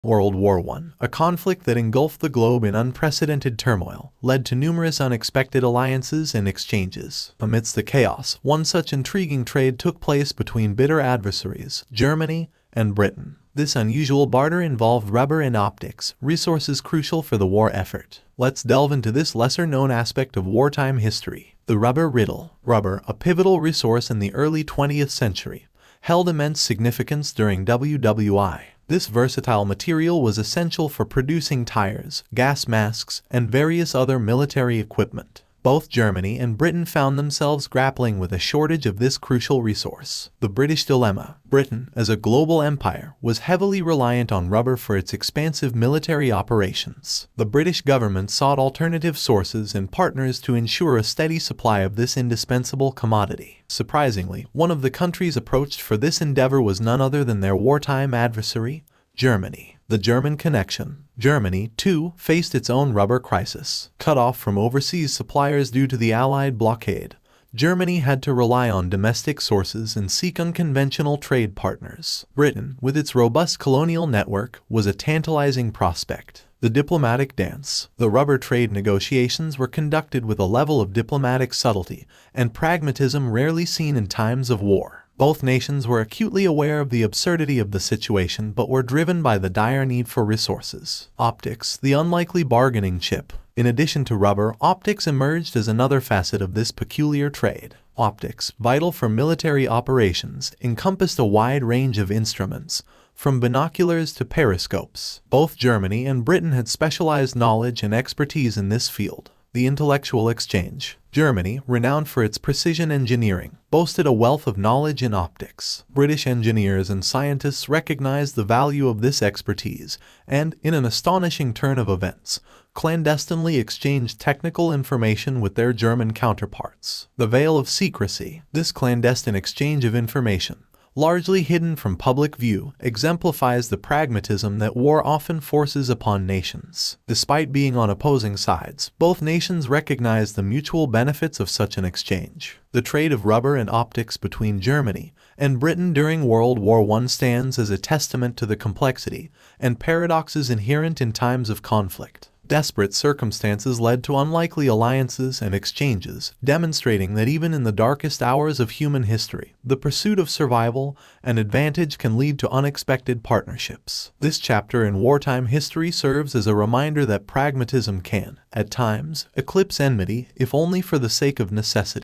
World War I, a conflict that engulfed the globe in unprecedented turmoil, led to numerous unexpected alliances and exchanges. Amidst the chaos, one such intriguing trade took place between bitter adversaries, Germany and Britain. This unusual barter involved rubber and optics, resources crucial for the war effort. Let's delve into this lesser-known aspect of wartime history. The rubber riddle. Rubber, a pivotal resource in the early 20th century, held immense significance during WWI. This versatile material was essential for producing tires, gas masks, and various other military equipment. Both Germany and Britain found themselves grappling with a shortage of this crucial resource. The British dilemma. Britain, as a global empire, was heavily reliant on rubber for its expansive military operations. The British government sought alternative sources and partners to ensure a steady supply of this indispensable commodity. Surprisingly, one of the countries approached for this endeavor was none other than their wartime adversary, Germany. The German connection. Germany, too, faced its own rubber crisis. Cut off from overseas suppliers due to the Allied blockade, Germany had to rely on domestic sources and seek unconventional trade partners. Britain, with its robust colonial network, was a tantalizing prospect. The diplomatic dance. The rubber trade negotiations were conducted with a level of diplomatic subtlety and pragmatism rarely seen in times of war. Both nations were acutely aware of the absurdity of the situation but were driven by the dire need for resources. Optics, the unlikely bargaining chip. In addition to rubber, optics emerged as another facet of this peculiar trade. Optics, vital for military operations, encompassed a wide range of instruments, from binoculars to periscopes. Both Germany and Britain had specialized knowledge and expertise in this field. The intellectual exchange. Germany, renowned for its precision engineering, boasted a wealth of knowledge in optics. British engineers and scientists recognized the value of this expertise and, in an astonishing turn of events, clandestinely exchanged technical information with their German counterparts. The veil of secrecy. This clandestine exchange of information, largely hidden from public view, exemplifies the pragmatism that war often forces upon nations. Despite being on opposing sides, both nations recognize the mutual benefits of such an exchange. The trade of rubber and optics between Germany and Britain during World War I stands as a testament to the complexity and paradoxes inherent in times of conflict. Desperate circumstances led to unlikely alliances and exchanges, demonstrating that even in the darkest hours of human history, the pursuit of survival and advantage can lead to unexpected partnerships. This chapter in wartime history serves as a reminder that pragmatism can, at times, eclipse enmity if only for the sake of necessity.